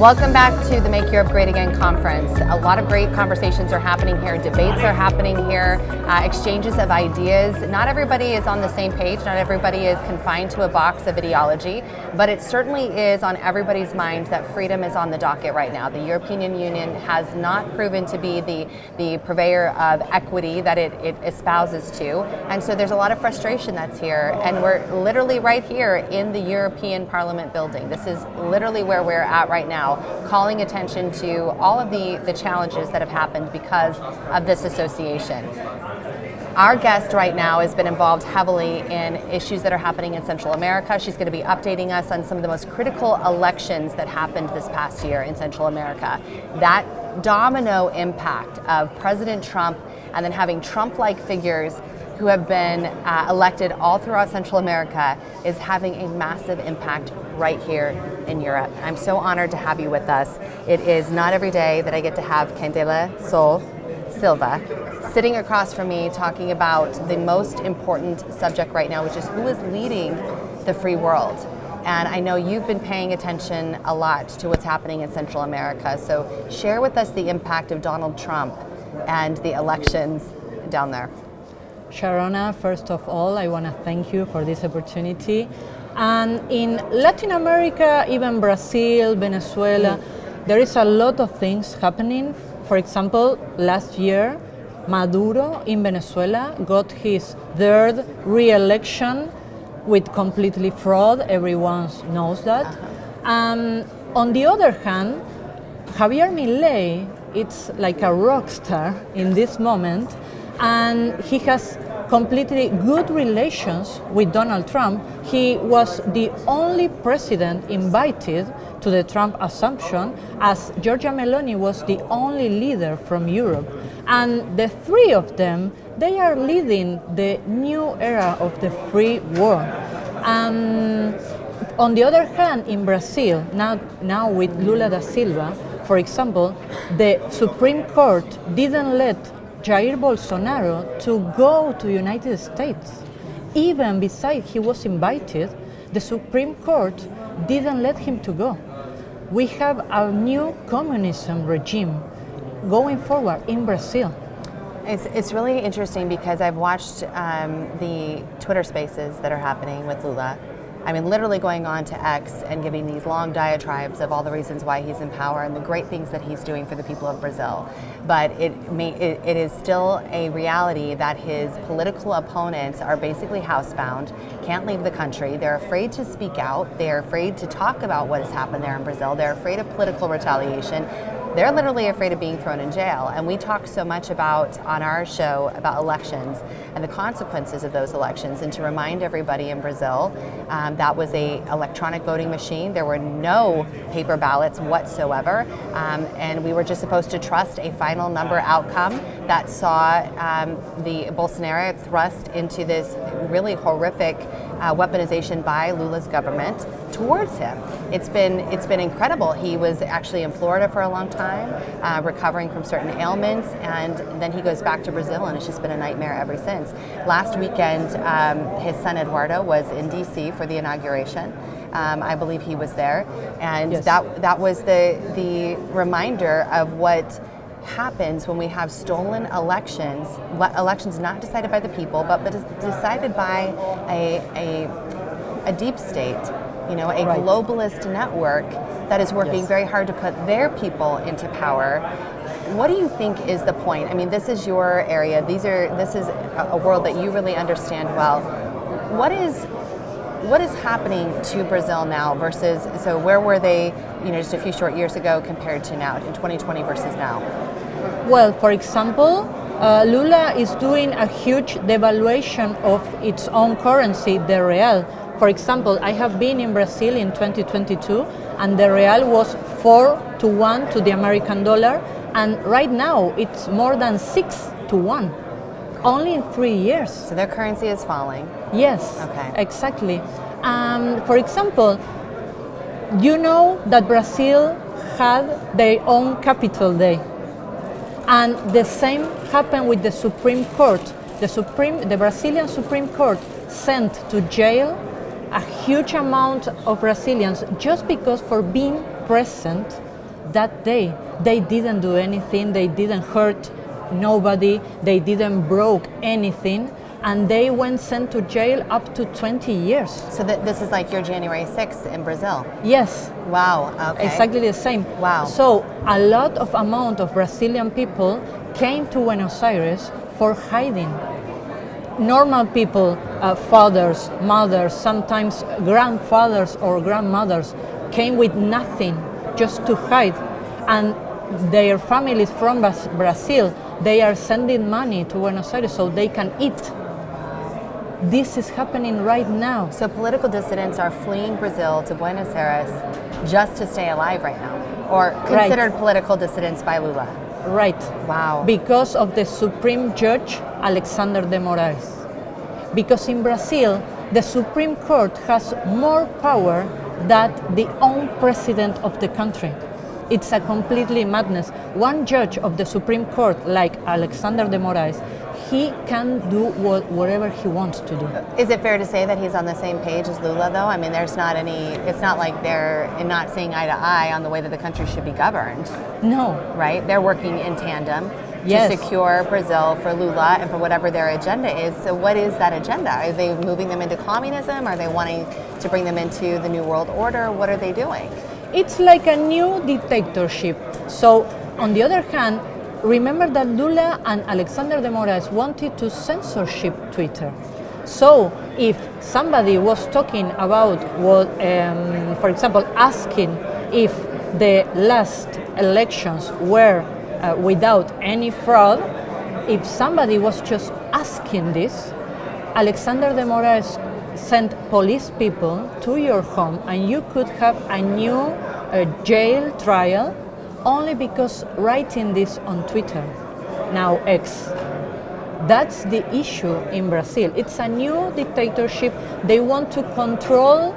Welcome back to the Make Europe Great Again conference. A lot of great conversations are happening here, debates are happening here, exchanges of ideas. Not everybody is on the same page, not everybody is confined to a box of ideology, but it certainly is on everybody's mind that freedom is on the docket right now. The European Union has not proven to be the purveyor of equity that it espouses to, and so there's a lot of frustration that's here, and we're literally right here in the European Parliament building. This is literally where we're at right now, calling attention to all of the challenges that have happened because of this association. Our guest right now has been involved heavily in issues that are happening in Central America. She's going to be updating us on some of the most critical elections that happened this past year in Central America. That domino impact of President Trump and then having Trump-like figures who have been elected all throughout Central America is having a massive impact right here in Europe. I'm so honored to have you with us. It is not every day that I get to have Candela Sol Silva sitting across from me talking about the most important subject right now, which is who is leading the free world. And I know you've been paying attention a lot to what's happening in Central America. So share with us the impact of Donald Trump and the elections down there. Sharona, first of all, I want to thank you for this opportunity. And in Latin America, even Brazil, Venezuela, there is a lot of things happening. For example, last year, Maduro in Venezuela got his third re-election with completely fraud. Everyone knows that. On the other hand, Javier Milei, it's like a rock star in this moment, and he has completely good relations with Donald Trump. He was the only president invited to the Trump assumption, as Giorgia Meloni was the only leader from Europe. And the three of them, they are leading the new era of the free world. On the other hand, in Brazil, now with Lula da Silva, for example, the Supreme Court didn't let Jair Bolsonaro to go to the United States. Even besides he was invited, the Supreme Court didn't let him to go. We have a new communism regime going forward in Brazil. It's really interesting because I've watched the Twitter spaces that are happening with Lula. I mean, literally going on to X and giving these long diatribes of all the reasons why he's in power and the great things that he's doing for the people of Brazil. But it is still a reality that his political opponents are basically housebound, can't leave the country. They're afraid to speak out. They're afraid to talk about what has happened there in Brazil. They're afraid of political retaliation. They're literally afraid of being thrown in jail. And we talk so much about, on our show, about elections and the consequences of those elections. And to remind everybody in Brazil, that was a electronic voting machine. There were no paper ballots whatsoever. And we were just supposed to trust a final number outcome that saw the Bolsonaro thrust into this really horrific weaponization by Lula's government towards him. It's been incredible. He was actually in Florida for a long time, recovering from certain ailments, and then he goes back to Brazil, and it's just been a nightmare ever since. Last weekend, his son Eduardo was in D.C. for the inauguration. I believe he was there, and yes, that was the reminder of what happens when we have stolen elections not decided by the people, but decided by a deep state, a right, globalist network that is working yes, very hard to put their people into power. What do you think is the point? I mean, this is your area. This is a world that you really understand well. What is happening to Brazil now versus, so where were they, just a few short years ago compared to now, in 2020 versus now? Well, for example, Lula is doing a huge devaluation of its own currency, the real. For example, I have been in Brazil in 2022, and the real was 4-1 to the American dollar, and right now it's more than 6-1, only in 3 years. So their currency is falling? Yes, okay, exactly. For example, you know that Brazil had their own capital day. And the same happened with the Supreme Court. The Brazilian Supreme Court sent to jail a huge amount of Brazilians just because for being present that day. They didn't do anything, they didn't hurt nobody, they didn't broke anything, and they went sent to jail up to 20 years. So this is like your January 6th in Brazil? Yes. Wow, okay. Exactly the same. Wow. So a lot of amount of Brazilian people came to Buenos Aires for hiding. Normal people, fathers, mothers, sometimes grandfathers or grandmothers, came with nothing just to hide. And their families from Brazil, they are sending money to Buenos Aires so they can eat. This is happening right now. So political dissidents are fleeing Brazil to Buenos Aires just to stay alive right now, or considered political dissidents by Lula. Right. Wow. Because of the Supreme Judge, Alexander de Moraes. Because in Brazil, the Supreme Court has more power than the own president of the country. It's a completely madness. One judge of the Supreme Court, like Alexander de Moraes, he can do whatever he wants to do. Is it fair to say that he's on the same page as Lula, though? I mean, there's not any, it's not like they're not seeing eye to eye on the way that the country should be governed. No. Right? They're working in tandem Yes. to secure Brazil for Lula and for whatever their agenda is. So what is that agenda? Are they moving them into communism? Are they wanting to bring them into the New World Order? What are they doing? It's like a new dictatorship. So, on the other hand, remember that Lula and Alexander de Moraes wanted to censorship Twitter. So, if somebody was talking about what, for example, asking if the last elections were without any fraud, if somebody was just asking this, Alexander de Moraes sent police people to your home and you could have a new jail trial only because writing this on Twitter, now X. That's the issue in Brazil. It's a new dictatorship. They want to control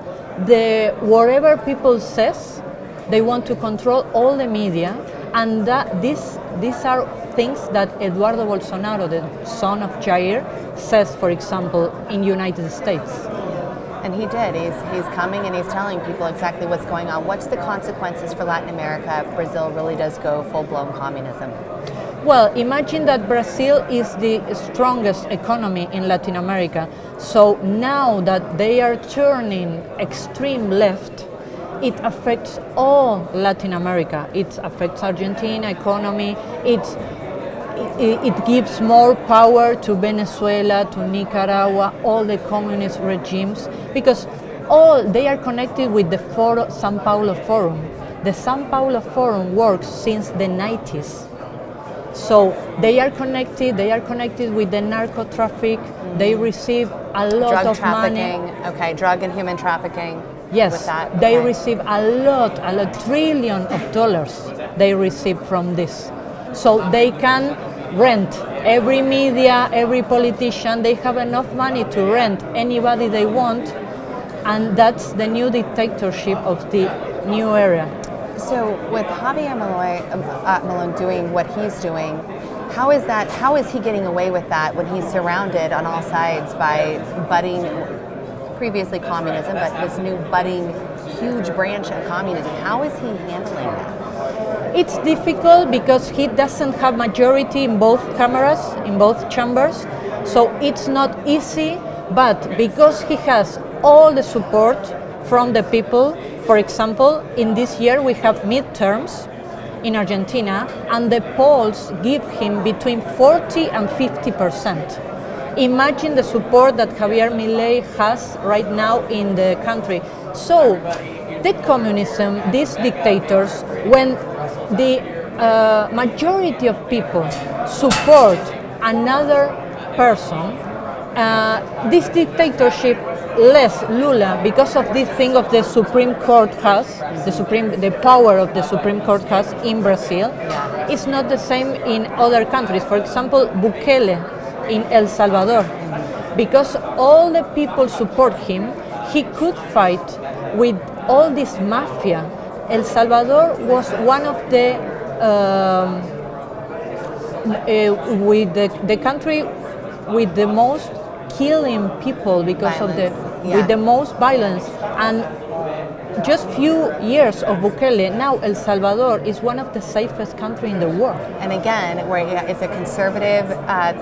whatever people says. They want to control all the media, and these are things that Eduardo Bolsonaro, the son of Jair, says, for example, in United States. And he did. He's coming and he's telling people exactly what's going on. What's the consequences for Latin America if Brazil really does go full-blown communism? Well, imagine that Brazil is the strongest economy in Latin America. So now that they are turning extreme left, it affects all Latin America. It affects Argentina economy. It gives more power to Venezuela, to Nicaragua, all the communist regimes, because they are connected with the São Paulo Forum. The São Paulo Forum works since the 90s. So they are connected with the narco traffic. They receive a lot of money. Okay, drug and human trafficking. Yes, with that. They Okay. receive a trillion of dollars they receive from this. So they can rent every media, every politician, they have enough money to rent anybody they want, and that's the new dictatorship of the new era. So with Javier Milei doing what he's doing, how is he getting away with that when he's surrounded on all sides by previously communism, but this new budding huge branch of communism? How is he handling that? It's difficult because he doesn't have majority in both cameras, in both chambers, so it's not easy, but because he has all the support from the people. For example, in this year we have midterms in Argentina, and the polls give him between 40 and 50%. Imagine the support that Javier Milei has right now in the country. So, the communism, these dictators, when the majority of people support another person, this dictatorship less Lula, because of this thing of the Supreme Court has, the power of the Supreme Court has in Brazil, it's not the same in other countries. For example, Bukele in El Salvador, because all the people support him, he could fight with all this mafia. El Salvador was one of the with the country with the most killing people because violence. of with the most violence, and just few years of Bukele, now El Salvador is one of the safest countries in the world. And again, where it's a conservative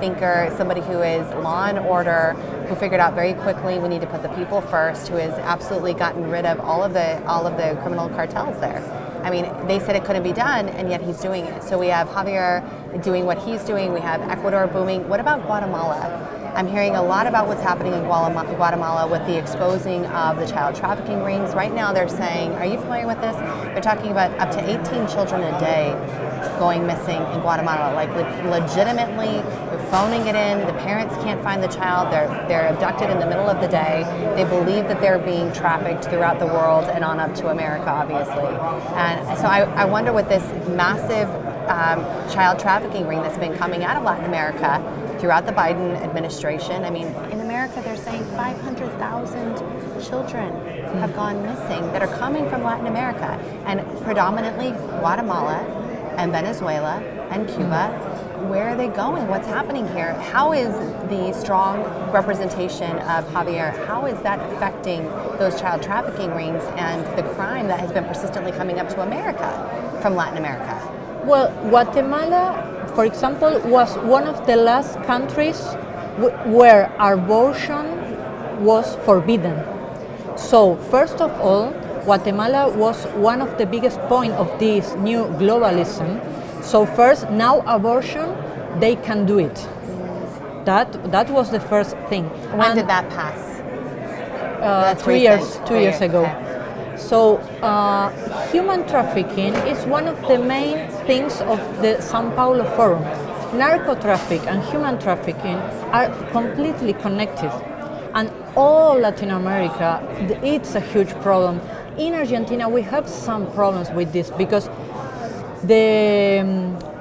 thinker, somebody who is law and order, who figured out very quickly we need to put the people first, who has absolutely gotten rid of all of the criminal cartels there. I mean, they said it couldn't be done, and yet he's doing it. So we have Javier doing what he's doing. We have Ecuador booming. What about Guatemala? I'm hearing a lot about what's happening in Guatemala with the exposing of the child trafficking rings. Right now they're saying, are you familiar with this? They're talking about up to 18 children a day going missing in Guatemala, like legitimately phoning it in. The parents can't find the child. They're abducted in the middle of the day. They believe that they're being trafficked throughout the world and on up to America, obviously. And so I wonder what this massive child trafficking ring that's been coming out of Latin America throughout the Biden administration. I mean, in America, they're saying 500,000 children have gone missing that are coming from Latin America, and predominantly Guatemala and Venezuela and Cuba. Where are they going? What's happening here? How is the strong representation of Javier, how is that affecting those child trafficking rings and the crime that has been persistently coming up to America from Latin America? Well, Guatemala, for example, was one of the last countries where abortion was forbidden. So, first of all, Guatemala was one of the biggest points of this new globalism. So first, now abortion, they can do it. That was the first thing. When did that pass? 2 years ago. Okay. So human trafficking is one of the main things of the São Paulo Forum. Narco-traffic and human trafficking are completely connected. And all Latin America, it's a huge problem. In Argentina, we have some problems with this because the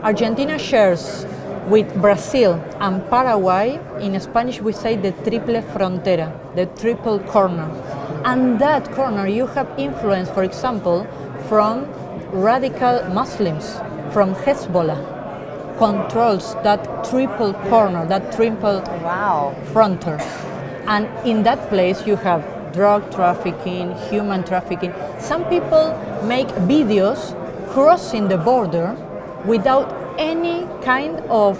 Argentina shares with Brazil and Paraguay. In Spanish, we say the triple frontera, the triple corner. And that corner, you have influence, for example, from radical Muslims, from Hezbollah, controls that triple corner, that triple frontier. And in that place, you have drug trafficking, human trafficking. Some people make videos crossing the border without any kind of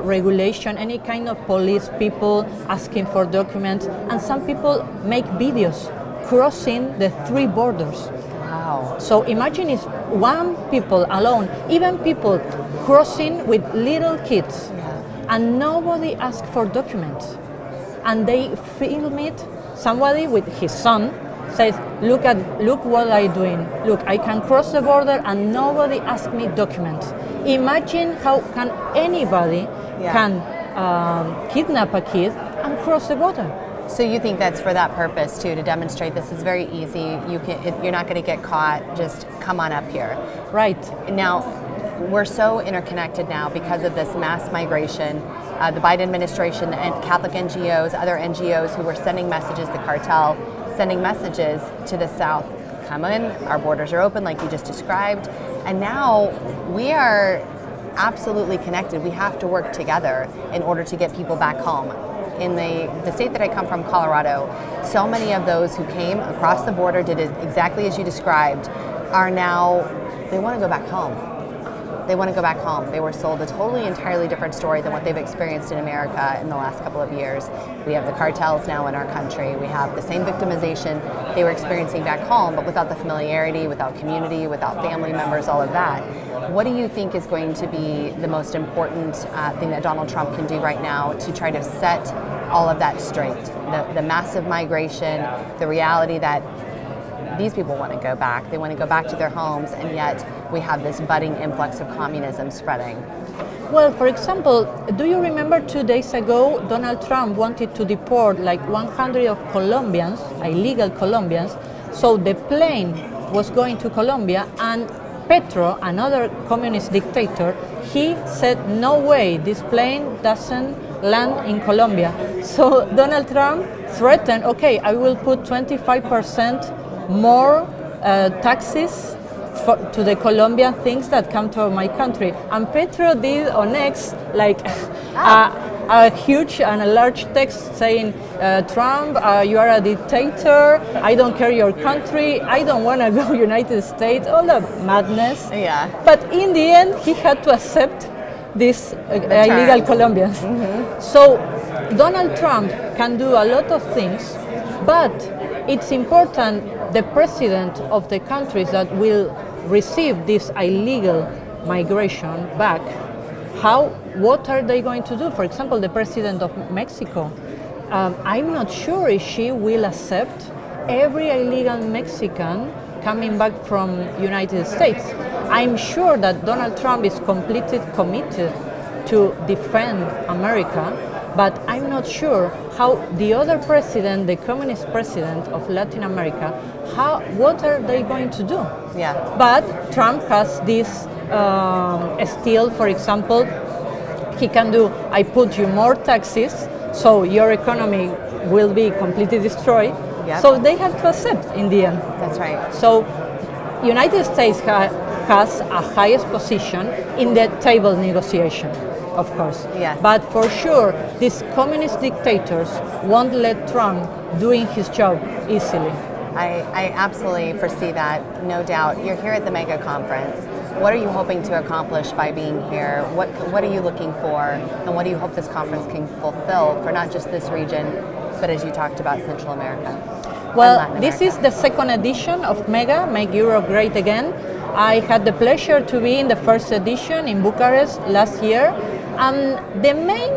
regulation, any kind of police people asking for documents, and some people make videos crossing the three borders. Wow. So imagine if one people alone, even people crossing with little kids, and nobody asks for documents, and they film it. Somebody with his son says, look what I'm doing. Look, I can cross the border and nobody asks me documents. Imagine how can anybody can kidnap a kid and cross the border. So you think that's for that purpose too, to demonstrate this is very easy. You're not going to get caught. Just come on up here. Right. Now, we're so interconnected now because of this mass migration. The Biden administration and Catholic NGOs, other NGOs who were sending messages, the cartel, sending messages to the South. Come in, our borders are open like you just described. And now we are absolutely connected. We have to work together in order to get people back home. In the state that I come from, Colorado, so many of those who came across the border, did it exactly as you described, are now, they want to go back home. They want to go back home. They were sold a totally, entirely different story than what they've experienced in America in the last couple of years. We have the cartels now in our country. We have the same victimization they were experiencing back home, but without the familiarity, without community, without family members, all of that. What do you think is going to be the most important thing that Donald Trump can do right now to try to set all of that straight? The massive migration, the reality that these people want to go back. They want to go back to their homes, and yet we have this budding influx of communism spreading. Well, for example, do you remember 2 days ago, Donald Trump wanted to deport like 100 of Colombians, illegal Colombians, so the plane was going to Colombia, and Petro, another communist dictator, he said, no way, this plane doesn't land in Colombia. So Donald Trump threatened, okay, I will put 25% more taxes to the Colombian things that come to my country. And Petro did on X like a huge and a large text saying, Trump, you are a dictator, I don't care your country, I don't want to go United States, all that madness. Yeah. But in the end, he had to accept these illegal Colombians. Mm-hmm. So Donald Trump can do a lot of things, but it's important the president of the countries that will receive this illegal migration back, what are they going to do? For example, the president of Mexico, I'm not sure if she will accept every illegal Mexican coming back from United States. I'm sure that Donald Trump is completely committed to defend America, but I'm not sure how the other president, the communist president of Latin America, what are they going to do? Yeah. But Trump has this still, for example, he can do, I put you more taxes, so your economy will be completely destroyed. Yep. So they have to accept in the end. That's right. So United States has a highest position in the table negotiation, of course. Yes. But for sure, these communist dictators won't let Trump doing his job easily. I absolutely foresee that, no doubt. You're here at the mega conference. What are you hoping to accomplish by being here? What are you looking for? And what do you hope this conference can fulfill for not just this region, but as you talked about, Central America? Well, this is the second edition of MEGA, Make Europe Great Again. I had the pleasure to be in the first edition in Bucharest last year. And the main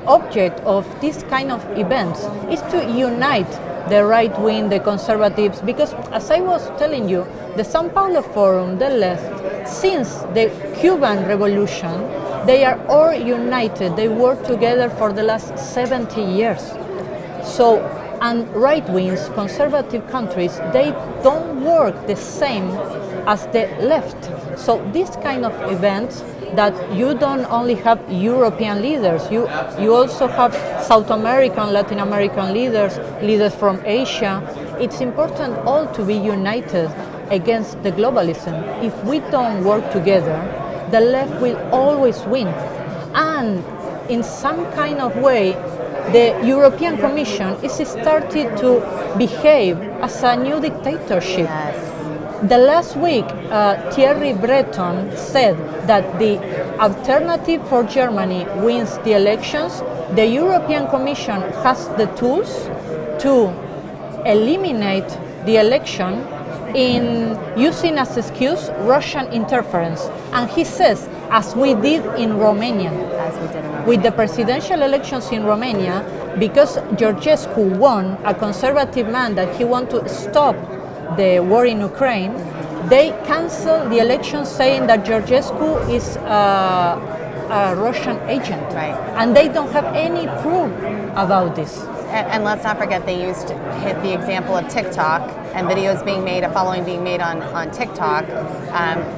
object of this kind of events is to unite the right wing, the conservatives, because as I was telling you, the São Paulo Forum, the left, since the Cuban Revolution, they are all united. They work together for the last 70 years. So, and right wings, conservative countries, they don't work the same as the left. So this kind of events that you don't only have European leaders, you also have South American, Latin American leaders from Asia. It's important all to be united against the globalism. If we don't work together, the left will always win. And in some kind of way, the European Commission is starting to behave as a new dictatorship. Yes. The last week, Thierry Breton said that the alternative for Germany wins the elections. The European Commission has the tools to eliminate the election in using as excuse Russian interference. And he says, as we did in Romania. As we did in Romania. With the presidential elections in Romania, because Georgescu won, a conservative man that he wanted to stop the war in Ukraine, they canceled the election saying that Georgescu is a Russian agent. Right. And they don't have any proof about this. And let's not forget they used hit the example of TikTok and videos being made, a following being made on TikTok.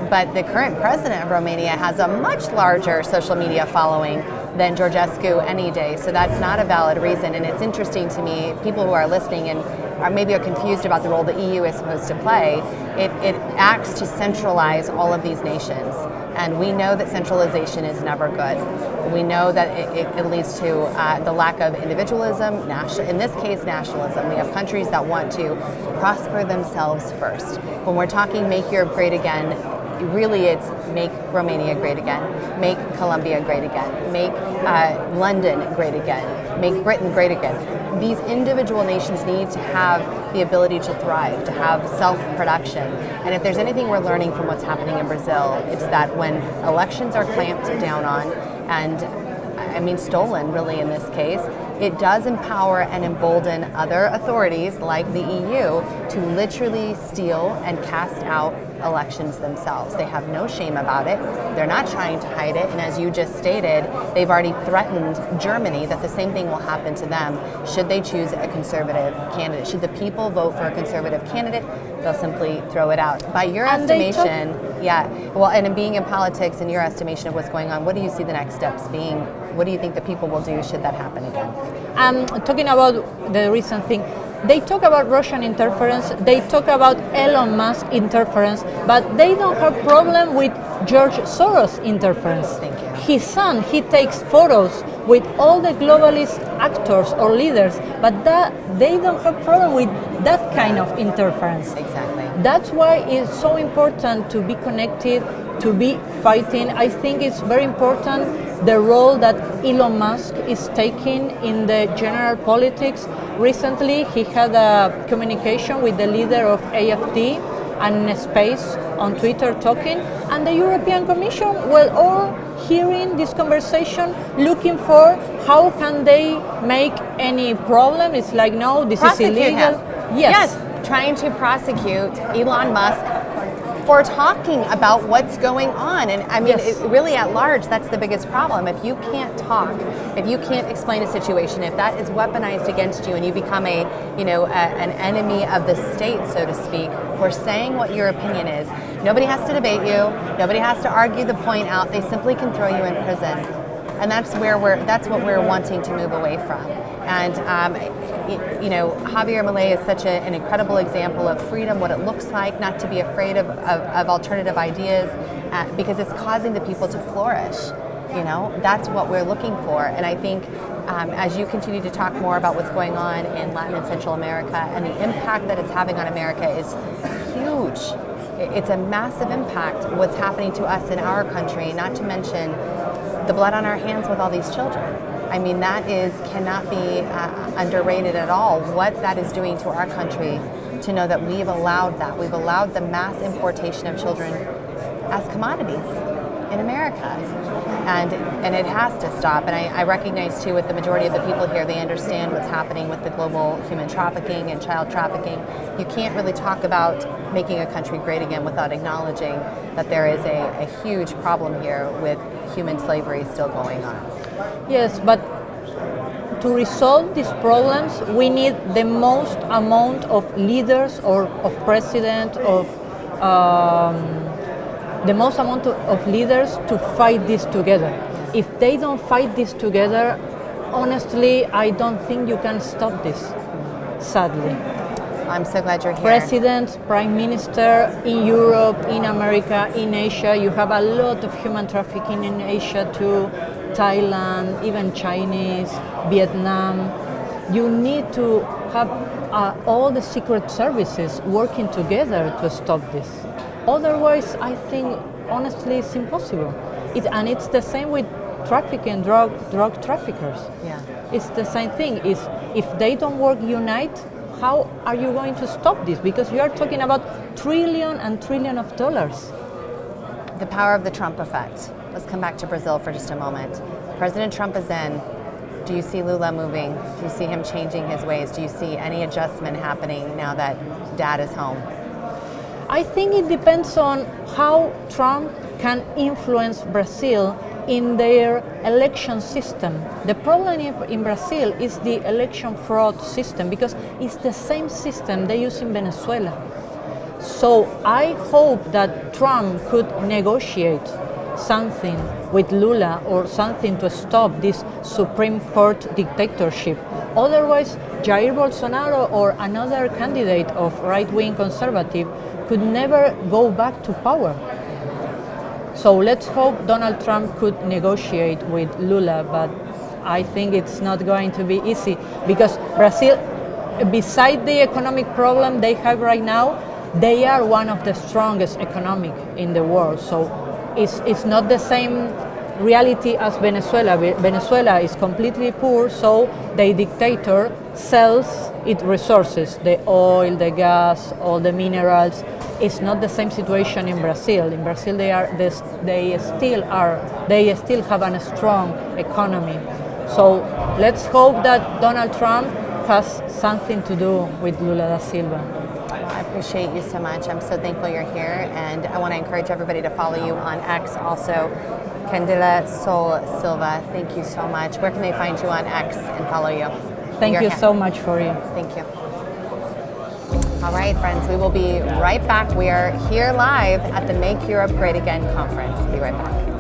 But the current president of Romania has a much larger social media following than Georgescu any day. So that's not a valid reason. And it's interesting to me, people who are listening and maybe are confused about the role the EU is supposed to play, it acts to centralize all of these nations. And we know that centralization is never good. We know that it leads to the lack of individualism, in this case nationalism. We have countries that want to prosper themselves first. When we're talking Make Europe Great Again, really it's make Romania great again, make Colombia great again, make London great again, make Britain great again. These individual nations need to have the ability to thrive, to have self-production. And if there's anything we're learning from what's happening in Brazil, it's that when elections are clamped down on, and I mean stolen really in this case, it does empower and embolden other authorities like the EU to literally steal and cast out elections themselves. They have no shame about it. They're not trying to hide it. And as you just stated, they've already threatened Germany that the same thing will happen to them should they choose a conservative candidate. Should the people vote for a conservative candidate, they'll simply throw it out. By your estimation, and being in politics, in your estimation of what's going on, what do you see the next steps being? What do you think the people will do should that happen again? Talking about the recent thing, they talk about Russian interference, they talk about Elon Musk interference, but they don't have problem with George Soros interference. Thank you. His son, he takes photos with all the globalist actors or leaders, but that they don't have problem with that kind of interference. Exactly. That's why it's so important to be connected, to be fighting. I think it's very important the role that Elon Musk is taking in the general politics. Recently, he had a communication with the leader of AfD and in a space on Twitter talking, and the European Commission were all hearing this conversation, looking for how can they make any problem. It's like, no, this Prosecute is illegal. him. Yes. Trying to prosecute Elon Musk for talking about what's going on. And I mean, Yes. really at large, that's the biggest problem. If you can't talk, if you can't explain a situation, if that is weaponized against you and you become an enemy of the state, so to speak, for saying what your opinion is, nobody has to debate you, nobody has to argue the point out, they simply can throw you in prison. And that's what we're wanting to move away from. And Javier Milei is such an incredible example of freedom, what it looks like, not to be afraid of alternative ideas, because it's causing the people to flourish. That's what we're looking for. And I think as you continue to talk more about what's going on in Latin and Central America and the impact that it's having on America is huge. It's a massive impact what's happening to us in our country, not to mention the blood on our hands with all these children. I mean, that cannot be underrated at all, what that is doing to our country, to know that we've allowed that. We've allowed the mass importation of children as commodities in America. And it has to stop. And I recognize too, with the majority of the people here, they understand what's happening with the global human trafficking and child trafficking. You can't really talk about making a country great again without acknowledging that there is a huge problem here with human slavery still going on. Yes, but to resolve these problems, we need the most amount of leaders or of president, of the most amount of leaders to fight this together. If they don't fight this together, honestly, I don't think you can stop this, sadly. I'm so glad you're here. Presidents, prime minister in Europe, in America, in Asia, you have a lot of human trafficking in Asia too, Thailand, even Chinese, Vietnam. You need to have all the secret services working together to stop this. Otherwise, I think, honestly, it's impossible. And it's the same with trafficking, drug traffickers. Yeah. It's the same thing. If they don't unite, how are you going to stop this? Because you are talking about trillion and trillion of dollars. The power of the Trump effect. Let's come back to Brazil for just a moment. President Trump is in. Do you see Lula moving? Do you see him changing his ways? Do you see any adjustment happening now that dad is home? I think it depends on how Trump can influence Brazil in their election system. The problem in Brazil is the election fraud system, because it's the same system they use in Venezuela. So I hope that Trump could negotiate something with Lula or something to stop this Supreme Court dictatorship. Otherwise, Jair Bolsonaro or another candidate of right-wing conservative could never go back to power. So let's hope Donald Trump could negotiate with Lula, but I think it's not going to be easy, because Brazil, beside the economic problem they have right now, they are one of the strongest economic in the world. So it's not the same reality as Venezuela. Venezuela is completely poor, so the dictator sells its resources, the oil, the gas, all the minerals. It's not the same situation in Brazil. In Brazil, they still have a strong economy. So let's hope that Donald Trump has something to do with Lula da Silva. I appreciate you so much. I'm so thankful you're here, and I want to encourage everybody to follow you on X also. Candela Sol Silva, thank you so much. Where can they find you on X and follow you? Thank you so much for you. Thank you. All right, friends, we will be right back. We are here live at the Make Europe Great Again conference. Be right back.